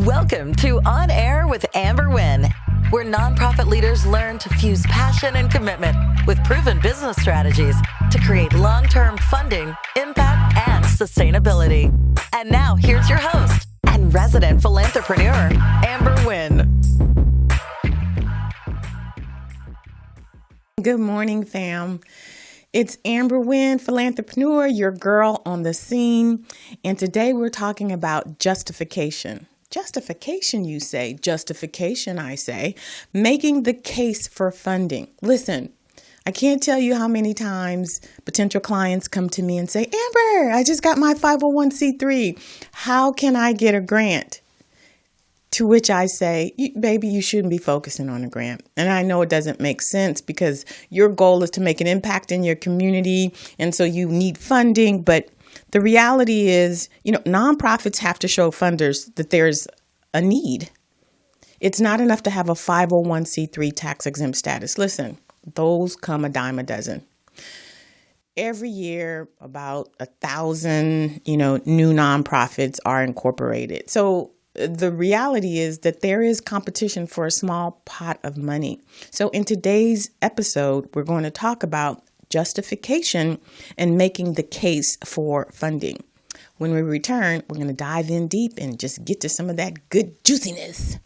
Welcome to On Air with Amber Wynn, where nonprofit leaders learn to fuse passion and commitment with proven business strategies to create long-term funding, impact, and sustainability. And now here's your host and resident philanthropreneur, Amber Wynn. Good morning, fam. It's Amber Wynn, philanthropreneur, your girl on the scene. And today we're talking about justification. Justification, you say. Justification, I say. Making the case for funding. Listen, I can't tell you how many times potential clients come to me and say, Amber, I just got my 501c3. How can I get a grant? To which I say, baby, you shouldn't be focusing on a grant. And I know it doesn't make sense because your goal is to make an impact in your community. And so you need funding. But the reality is, nonprofits have to show funders that there's a need. It's not enough to have a 501c3 tax exempt status. Listen, those come a dime a dozen. Every year, about 1,000, new nonprofits are incorporated. So the reality is that there is competition for a small pot of money. So in today's episode, we're going to talk about justification and making the case for funding. When we return, we're going to dive in deep and just get to some of that good juiciness.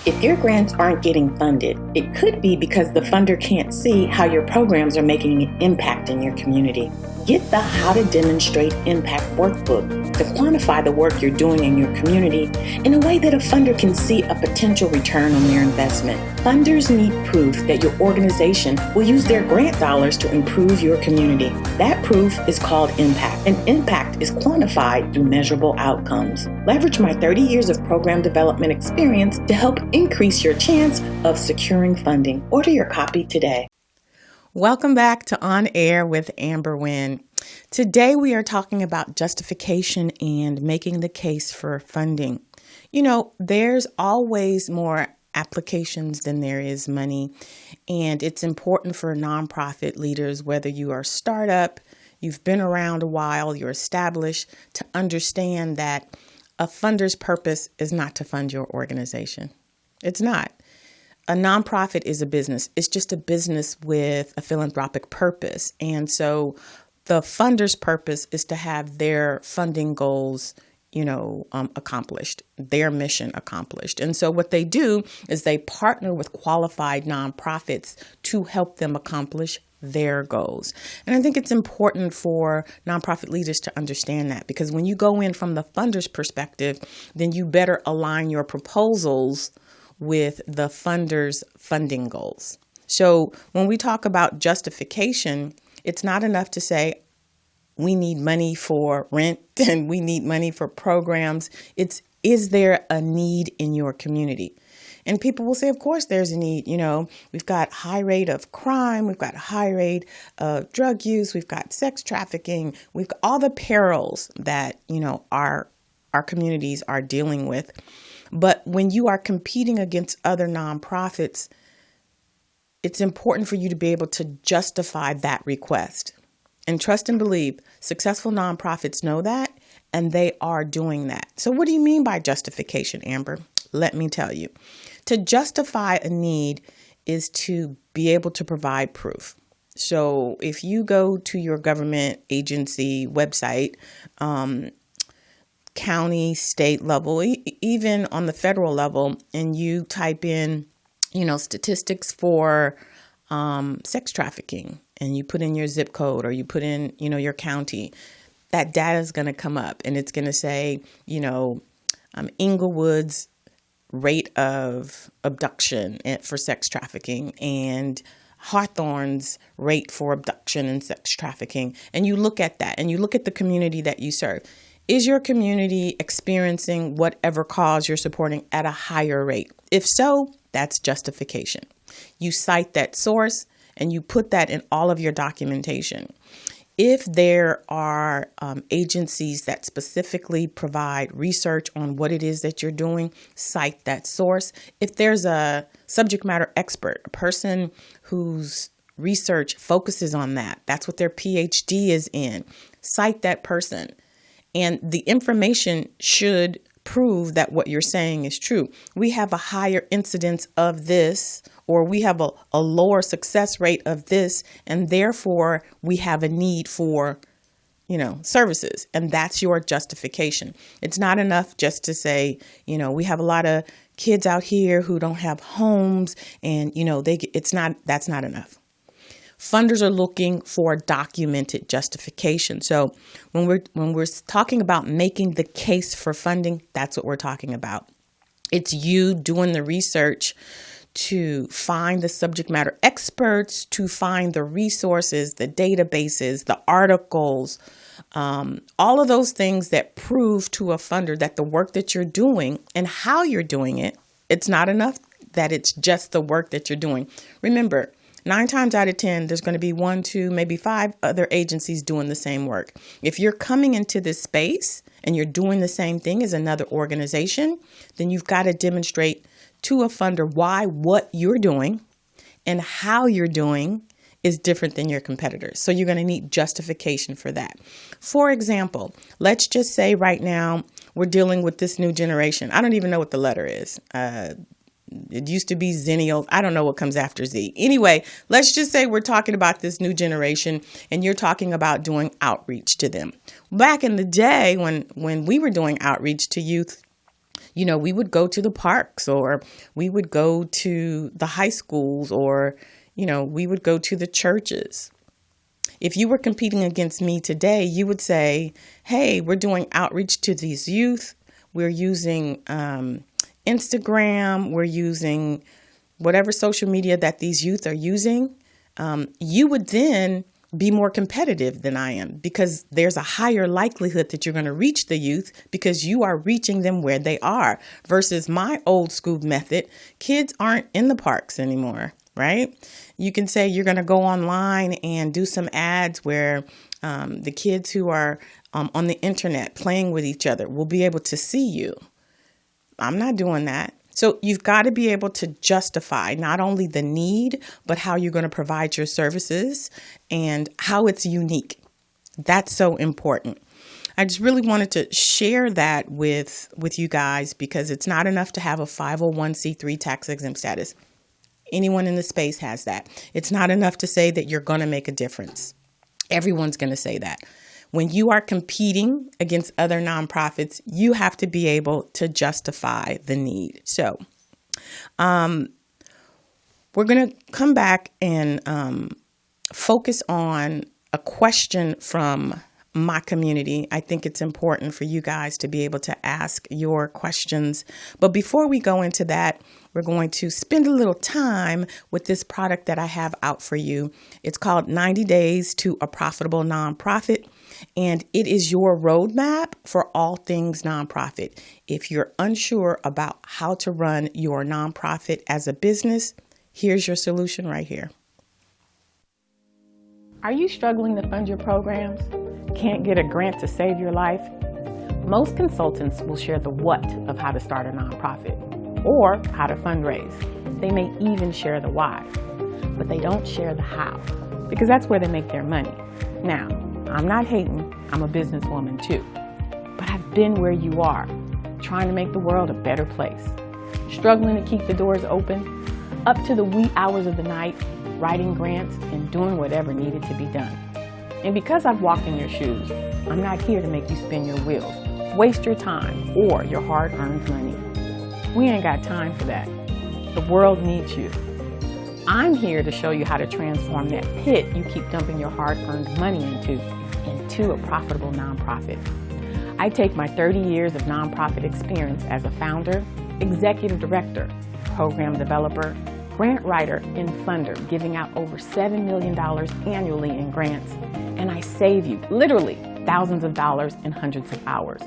If your grants aren't getting funded, it could be because the funder can't see how your programs are making an impact in your community. Get the How to Demonstrate Impact workbook to quantify the work you're doing in your community in a way that a funder can see a potential return on their investment. Funders need proof that your organization will use their grant dollars to improve your community. That proof is called impact, and impact is quantified through measurable outcomes. Leverage my 30 years of program development experience to help increase your chance of securing funding. Order your copy today. Welcome back to On Air with Amber Wynn. Today we are talking about justification and making the case for funding. There's always more applications than there is money, and it's important for nonprofit leaders, whether you are a startup, you've been around a while, you're established, to understand that a funder's purpose is not to fund your organization. It's not. A nonprofit is a business. It's just a business with a philanthropic purpose. And so the funder's purpose is to have their funding goals, accomplished, their mission accomplished. And so what they do is they partner with qualified nonprofits to help them accomplish their goals. And I think it's important for nonprofit leaders to understand that, because when you go in from the funder's perspective, then you better align your proposals with the funder's funding goals. So when we talk about justification, it's not enough to say we need money for rent and we need money for programs. Is there a need in your community? And people will say, of course, there's a need. We've got high rate of crime. We've got high rate of drug use. We've got sex trafficking. We've got all the perils that, our communities are dealing with. But when you are competing against other nonprofits, it's important for you to be able to justify that request. And trust and believe, successful nonprofits know that, and they are doing that. So what do you mean by justification, Amber? Let me tell you. To justify a need is to be able to provide proof. So if you go to your government agency website, county, state level, even on the federal level, and you type in, statistics for sex trafficking, and you put in your zip code or you put in, your county, that data is going to come up and it's going to say, Inglewood's rate of abduction for sex trafficking and Hawthorne's rate for abduction and sex trafficking. And you look at that and you look at the community that you serve. Is your community experiencing whatever cause you're supporting at a higher rate? If so, that's justification. You cite that source and you put that in all of your documentation. If there are agencies that specifically provide research on what it is that you're doing, cite that source. If there's a subject matter expert, a person whose research focuses on that, that's what their PhD is in, cite that person. And the information should prove that what you're saying is true. We have a higher incidence of this, or we have a lower success rate of this, and therefore we have a need for, services. And that's your justification. It's not enough just to say, we have a lot of kids out here who don't have homes, and, that's not enough. Funders are looking for documented justification. So when we're talking about making the case for funding, that's what we're talking about. It's you doing the research to find the subject matter experts, to find the resources, the databases, the articles, all of those things that prove to a funder that the work that you're doing and how you're doing it, it's not enough that it's just the work that you're doing. Remember, 9 times out of 10, there's going to be 1, 2, maybe 5 other agencies doing the same work. If you're coming into this space and you're doing the same thing as another organization, then you've got to demonstrate to a funder why what you're doing and how you're doing is different than your competitors. So you're going to need justification for that. For example, let's just say right now we're dealing with this new generation. I don't even know what the letter is. It used to be Zennial. I don't know what comes after Z. Anyway, let's just say we're talking about this new generation and you're talking about doing outreach to them. Back in the day when we were doing outreach to youth, we would go to the parks, or we would go to the high schools, or, we would go to the churches. If you were competing against me today, you would say, hey, we're doing outreach to these youth. We're using Instagram, we're using whatever social media that these youth are using. You would then be more competitive than I am, because there's a higher likelihood that you're going to reach the youth because you are reaching them where they are, versus my old school method. Kids aren't in the parks anymore, right? You can say you're going to go online and do some ads where the kids who are on the internet playing with each other will be able to see you. I'm not doing that. So you've got to be able to justify not only the need, but how you're going to provide your services and how it's unique. That's so important. I just really wanted to share that with you guys, because it's not enough to have a 501c3 tax exempt status. Anyone in the space has that. It's not enough to say that you're going to make a difference. Everyone's going to say that. When you are competing against other nonprofits, you have to be able to justify the need. So we're going to come back and focus on a question from my community. I think it's important for you guys to be able to ask your questions. But before we go into that, we're going to spend a little time with this product that I have out for you. It's called 90 Days to a Profitable Nonprofit. And it is your roadmap for all things nonprofit. If you're unsure about how to run your nonprofit as a business, here's your solution right here. Are you struggling to fund your programs? Can't get a grant to save your life? Most consultants will share the what of how to start a nonprofit or how to fundraise. They may even share the why, but they don't share the how, because that's where they make their money. Now, I'm not hating, I'm a businesswoman too, but I've been where you are, trying to make the world a better place, struggling to keep the doors open, up to the wee hours of the night, writing grants and doing whatever needed to be done. And because I've walked in your shoes, I'm not here to make you spin your wheels, waste your time or your hard-earned money. We ain't got time for that. The world needs you. I'm here to show you how to transform that pit you keep dumping your hard-earned money into a profitable nonprofit. I take my 30 years of nonprofit experience as a founder, executive director, program developer, grant writer, and funder, giving out over $7 million annually in grants, and I save you literally thousands of dollars and hundreds of hours.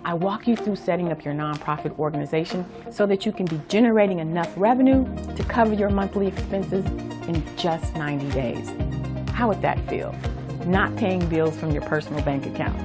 I walk you through setting up your nonprofit organization so that you can be generating enough revenue to cover your monthly expenses in just 90 days. How would that feel? Not paying bills from your personal bank account.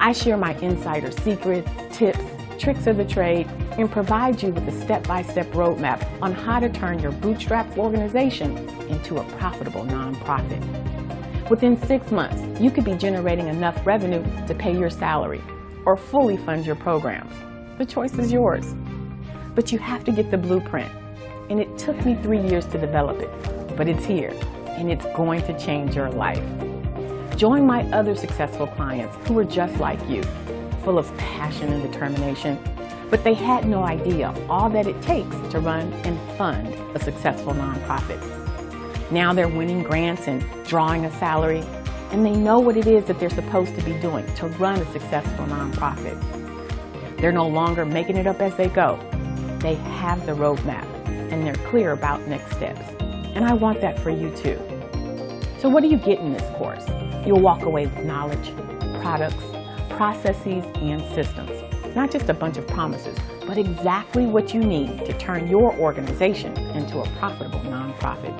I share my insider secrets, tips, tricks of the trade, and provide you with a step-by-step roadmap on how to turn your bootstrap organization into a profitable nonprofit. Within 6 months, you could be generating enough revenue to pay your salary, or fully fund your programs. The choice is yours. But you have to get the blueprint. And it took me 3 years to develop it, but it's here and it's going to change your life. Join my other successful clients who are just like you, full of passion and determination, but they had no idea all that it takes to run and fund a successful nonprofit. Now they're winning grants and drawing a salary, and they know what it is that they're supposed to be doing to run a successful nonprofit. They're no longer making it up as they go. They have the roadmap, and they're clear about next steps. And I want that for you too. So what do you get in this course? You'll walk away with knowledge, products, processes, and systems. Not just a bunch of promises, but exactly what you need to turn your organization into a profitable nonprofit.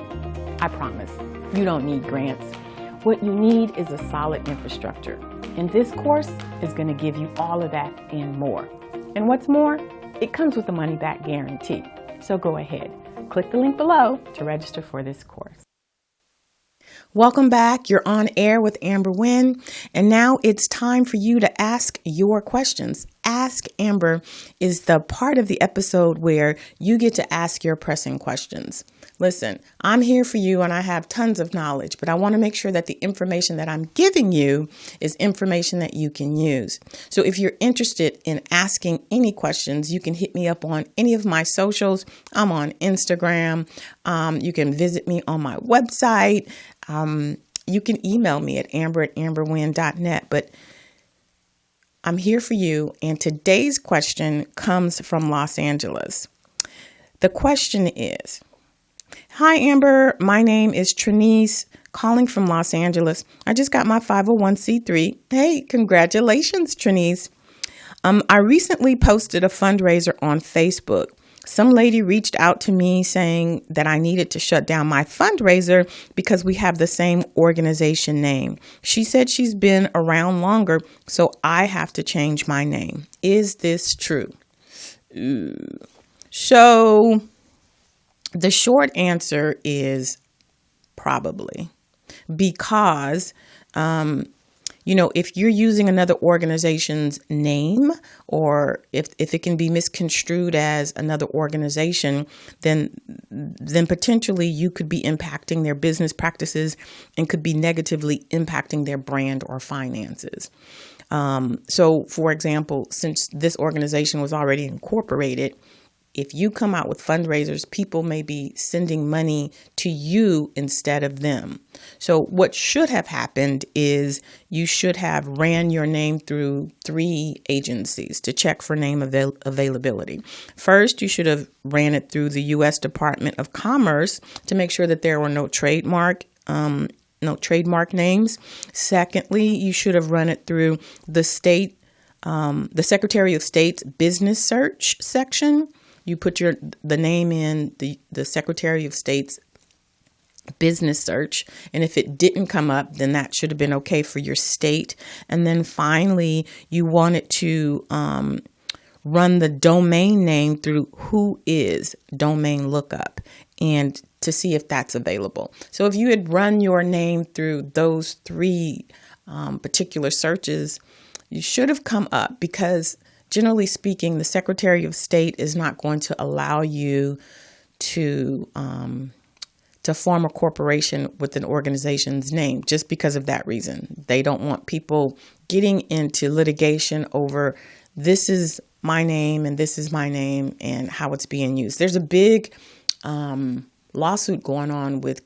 I promise, you don't need grants. What you need is a solid infrastructure. And this course is going to give you all of that and more. And what's more, it comes with a money-back guarantee. So go ahead, click the link below to register for this course. Welcome back. You're on air with Amber Wynn, and now it's time for you to ask your questions. Ask Amber is the part of the episode where you get to ask your pressing questions. Listen, I'm here for you and I have tons of knowledge, but I want to make sure that the information that I'm giving you is information that you can use. So if you're interested in asking any questions, you can hit me up on any of my socials. I'm on Instagram. You can visit me on my website. You can email me at amber@amberwynn.net, but I'm here for you. And today's question comes from Los Angeles. The question is, hi, Amber. My name is Trinice, calling from Los Angeles. I just got my 501c3. Hey, congratulations, Trinice. I recently posted a fundraiser on Facebook. Some lady reached out to me saying that I needed to shut down my fundraiser because we have the same organization name. She said she's been around longer, so I have to change my name. Is this true? So the short answer is probably, because if you're using another organization's name, or if it can be misconstrued as another organization, then potentially you could be impacting their business practices and could be negatively impacting their brand or finances. So, for example, since this organization was already incorporated, if you come out with fundraisers, people may be sending money to you instead of them. So what should have happened is you should have ran your name through 3 agencies to check for name availability. First, you should have ran it through the U.S. Department of Commerce to make sure that there were no trademark names. Secondly, you should have run it through the the Secretary of State's business search section. You put the name in the Secretary of State's business search, and if it didn't come up, then that should have been okay for your state. And then finally, you wanted to run the domain name through Whois domain lookup and to see if that's available. So if you had run your name through those 3 particular searches, you should have come up, because generally speaking, the Secretary of State is not going to allow you to form a corporation with an organization's name just because of that reason. They don't want people getting into litigation over this is my name and this is my name and how it's being used. There's a big lawsuit going on with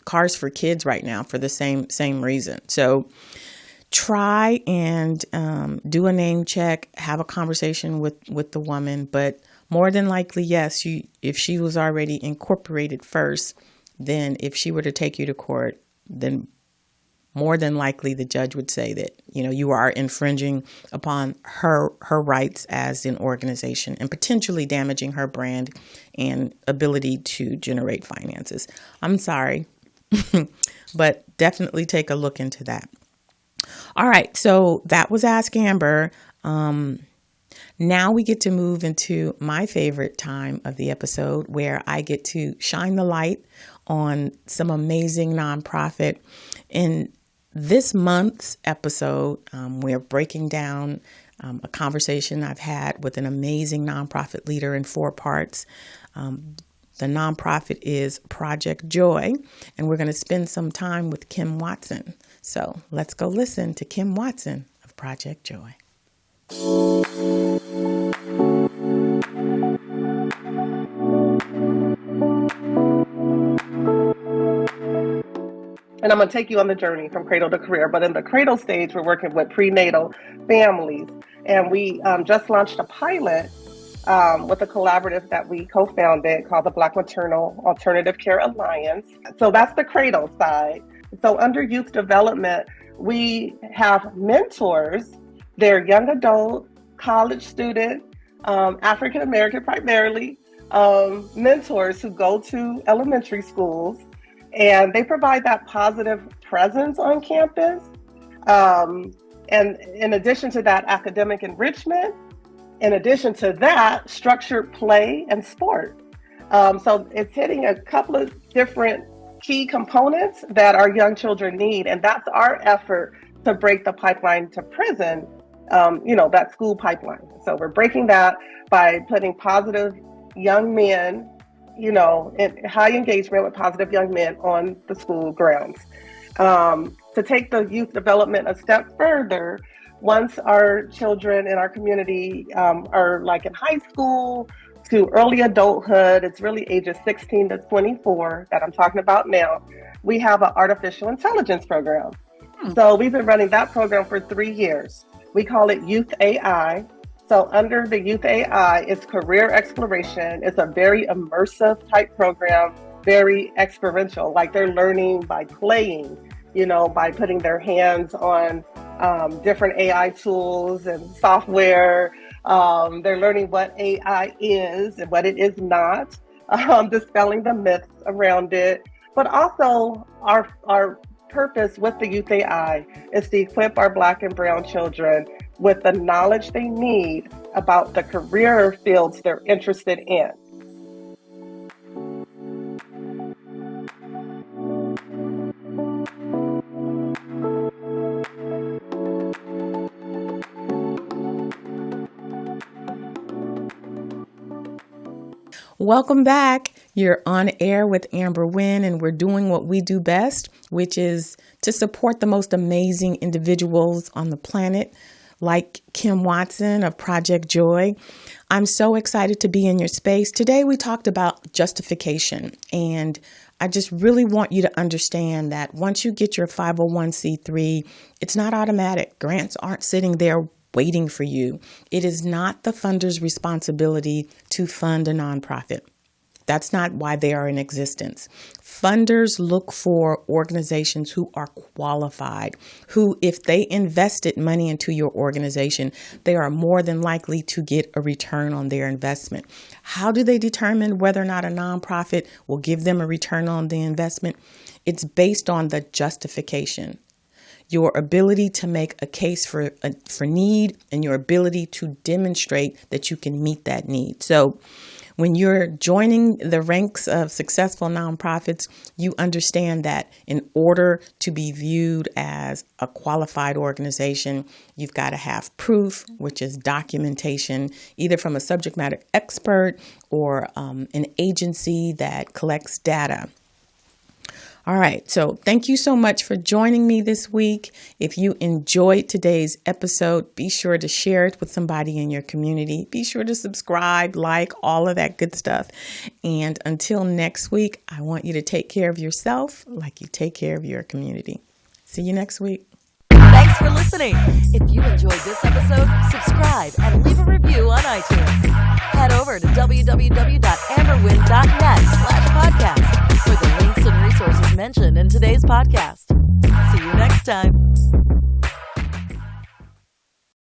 Cars for Kids right now for the same reason. So try and do a name check, have a conversation with the woman, but more than likely, yes, if she was already incorporated first, then if she were to take you to court, then more than likely the judge would say that, you are infringing upon her rights as an organization and potentially damaging her brand and ability to generate finances. I'm sorry, but definitely take a look into that. All right, so that was Ask Amber. Now we get to move into my favorite time of the episode, where I get to shine the light on some amazing nonprofit. In this month's episode, we're breaking down a conversation I've had with an amazing nonprofit leader in 4 parts. The nonprofit is Project Joy, and we're going to spend some time with Kim Watson. So let's go listen to Kim Watson of Project Joy. And I'm going to take you on the journey from cradle to career. But in the cradle stage, we're working with prenatal families. And we just launched a pilot with a collaborative that we co-founded called the Black Maternal Alternative Care Alliance. So that's the cradle side. So under youth development, we have mentors. They're young adult, college student, African American primarily, mentors who go to elementary schools, and they provide that positive presence on campus. And in addition to that, academic enrichment. In addition to that, structured play and sport. So it's hitting a couple of different key components that our young children need. And that's our effort to break the pipeline to prison, that school pipeline. So we're breaking that by putting positive young men, in high engagement with positive young men on the school grounds. To take the youth development a step further, once our children in our community are like in high school to early adulthood, it's really ages 16 to 24 that I'm talking about now, we have an artificial intelligence program. So we've been running that program for 3 years. We call it Youth AI. So under the Youth AI, it's career exploration. It's a very immersive type program, very experiential, like they're learning by playing, by putting their hands on different AI tools and software. They're learning what AI is and what it is not, dispelling the myths around it. But also our purpose with the Youth AI is to equip our Black and Brown children with the knowledge they need about the career fields they're interested in. Welcome back. You're on air with Amber Wynn, and we're doing what we do best, which is to support the most amazing individuals on the planet, like Kim Watson of Project Joy. I'm so excited to be in your space. Today we talked about justification, and I just really want you to understand that once you get your 501c3, it's not automatic. Grants aren't sitting there waiting for you. It is not the funder's responsibility to fund a nonprofit. That's not why they are in existence. Funders look for organizations who are qualified, who, if they invested money into your organization, they are more than likely to get a return on their investment. How do they determine whether or not a nonprofit will give them a return on the investment? It's based on the justification. Your ability to make a case for need, and your ability to demonstrate that you can meet that need. So when you're joining the ranks of successful nonprofits, you understand that in order to be viewed as a qualified organization, you've got to have proof, which is documentation, either from a subject matter expert or an agency that collects data. All right, so thank you so much for joining me this week. If you enjoyed today's episode, be sure to share it with somebody in your community. Be sure to subscribe, like, all of that good stuff. And until next week, I want you to take care of yourself like you take care of your community. See you next week. Thanks for listening. If you enjoyed this episode, subscribe and leave a review on iTunes. Head over to www.amberwynn.net/podcast for the links and resources mentioned in today's podcast. See you next time.